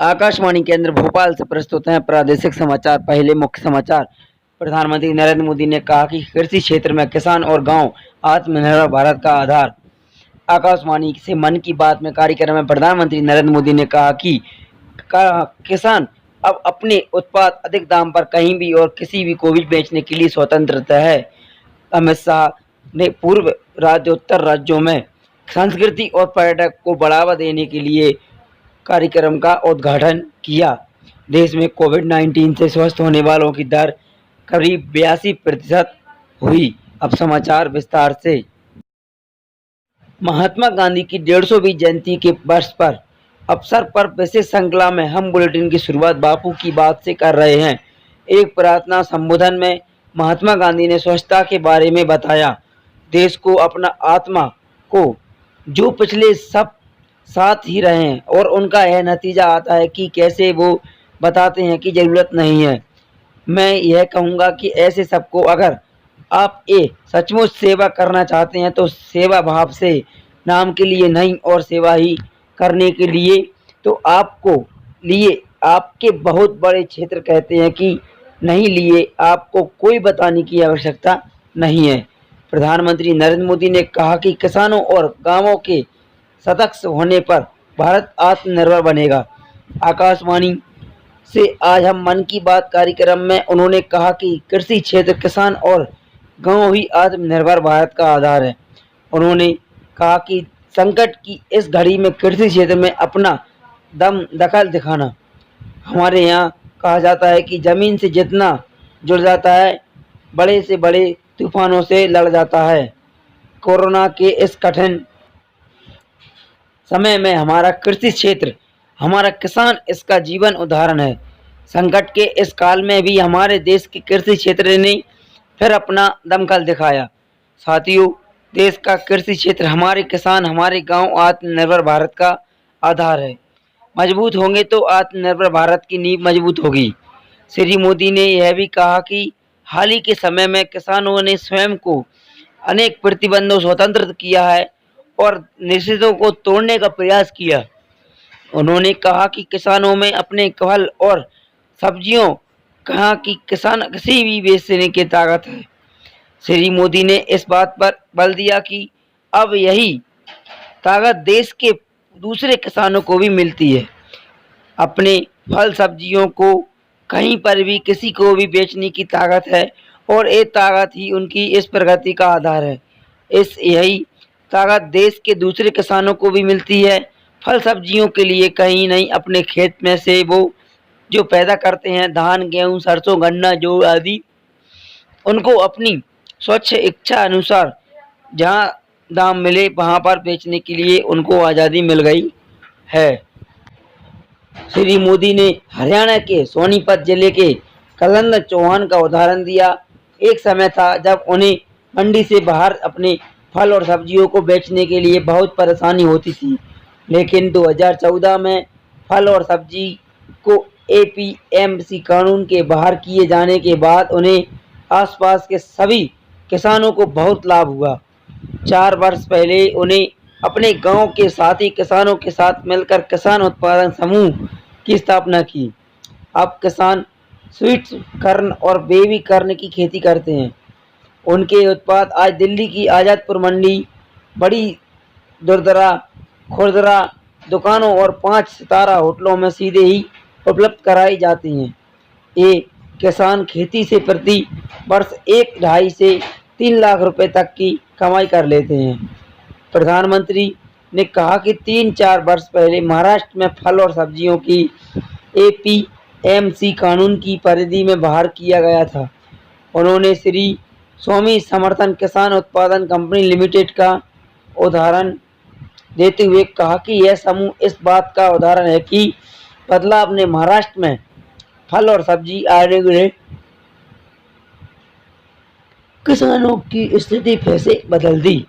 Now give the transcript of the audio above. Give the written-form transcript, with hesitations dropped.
आकाशवाणी केंद्र भोपाल से प्रस्तुत हैं प्रादेशिक समाचार। पहले मुख्य समाचार। प्रधानमंत्री नरेंद्र मोदी ने कहा कि कृषि क्षेत्र में किसान और गांव आत्मनिर्भर भारत का आधार। आकाशवाणी से मन की बात में कार्यक्रम में प्रधानमंत्री नरेंद्र मोदी ने कहा कि किसान अब अपने उत्पाद अधिक दाम पर कहीं भी और किसी भी को भी बेचने के लिए स्वतंत्र है। अमित शाह ने पूर्व उत्तर राज्यों में संस्कृति और पर्यटक को बढ़ावा देने के लिए कार्यक्रम का उद्घाटन किया। देश में कोविड-19 से स्वस्थ होने वालों की दर करीब 82% हुई। अब समाचार विस्तार से। महात्मा गांधी की 150वीं जयंती के वर्ष पर अवसर पर विशेष श्रृंखला में हम बुलेटिन की शुरुआत बापू की बात से कर रहे हैं। एक प्रार्थना संबोधन में महात्मा गांधी ने स्वच्छता के बारे में बताया। देश को अपना आत्मा को जो पिछले सब साथ ही रहे हैं और उनका यह नतीजा आता है कि कैसे वो बताते हैं कि ज़रूरत नहीं है। मैं यह कहूँगा कि ऐसे सबको अगर आप सचमुच सेवा करना चाहते हैं तो सेवा भाव से, नाम के लिए नहीं और सेवा ही करने के लिए, तो आपको लिए आपके बहुत बड़े क्षेत्र कहते हैं कि नहीं लिए आपको कोई बताने की आवश्यकता नहीं है। प्रधानमंत्री नरेंद्र मोदी ने कहा कि किसानों और गांवों के सशक्त होने पर भारत आत्मनिर्भर बनेगा। आकाशवाणी से आज हम मन की बात कार्यक्रम में उन्होंने कहा कि कृषि क्षेत्र, किसान और गांव ही आत्मनिर्भर भारत का आधार है। उन्होंने कहा कि संकट की इस घड़ी में कृषि क्षेत्र में अपना दखल दिखाना। हमारे यहाँ कहा जाता है कि जमीन से जितना जुड़ जाता है, बड़े से बड़े तूफानों से लड़ जाता है। कोरोना के इस कठिन समय में हमारा कृषि क्षेत्र, हमारा किसान इसका जीवन उदाहरण है। संकट के इस काल में भी हमारे देश के कृषि क्षेत्र ने फिर अपना दमखल दिखाया। साथियों, देश का कृषि क्षेत्र, हमारे किसान, हमारे गांव आत्मनिर्भर भारत का आधार है। मजबूत होंगे तो आत्मनिर्भर भारत की नींव मजबूत होगी। श्री मोदी ने यह भी कहा कि हाल ही के समय में किसानों ने स्वयं को अनेक प्रतिबंधों से स्वतंत्र किया है और निषेधों को तोड़ने का प्रयास किया। उन्होंने कहा कि किसानों में अपने फल और सब्जियों कहा कि किसान किसी भी बेचने की ताकत है। श्री मोदी ने इस बात पर बल दिया कि अब यही ताकत देश के दूसरे किसानों को भी मिलती है। अपने फल सब्जियों को कहीं पर भी किसी को भी बेचने की ताकत है और ये ताकत ही उनकी इस प्रगति का आधार है। यही ताकत देश के दूसरे किसानों को भी मिलती है। फल सब्जियों के लिए कहीं नहीं, अपने खेत में से वो जो पैदा करते हैं, धान, गेहूँ, सरसों, गन्ना, जौ आदि, उनको अपनी स्वच्छ इच्छा अनुसार जहाँ दाम मिले वहाँ पर बेचने के लिए उनको आज़ादी मिल गई है। श्री मोदी ने हरियाणा के सोनीपत जिले के कलंदर चौहान का उदाहरण दिया। एक समय था जब उन्हें मंडी से बाहर अपने फल और सब्जियों को बेचने के लिए बहुत परेशानी होती थी, लेकिन 2014 में फल और सब्जी को एपीएमसी कानून के बाहर किए जाने के बाद उन्हें आसपास के सभी किसानों को बहुत लाभ हुआ। 4 वर्ष पहले उन्हें अपने गांव के साथी किसानों के साथ मिलकर किसान उत्पादन समूह की स्थापना की। अब किसान स्वीट कॉर्न और बेबी कॉर्न की खेती करते हैं। उनके उत्पाद आज दिल्ली की आज़ादपुर मंडी, बड़ी दुर्दरा खुदरा दुकानों और 5 सितारा होटलों में सीधे ही उपलब्ध कराई जाती हैं। ये किसान खेती से प्रति वर्ष 1.5 से 3 लाख रुपए तक की कमाई कर लेते हैं। प्रधानमंत्री ने कहा कि 3-4 वर्ष पहले महाराष्ट्र में फल और सब्जियों की एपीएमसी कानून की परिधि में बाहर किया गया था। उन्होंने श्री स्वामी समर्थन किसान उत्पादन कंपनी लिमिटेड का उदाहरण देते हुए कहा कि यह समूह इस बात का उदाहरण है कि बदलाव ने महाराष्ट्र में फल और सब्जी आने किसानों की स्थिति फिर से बदल दी।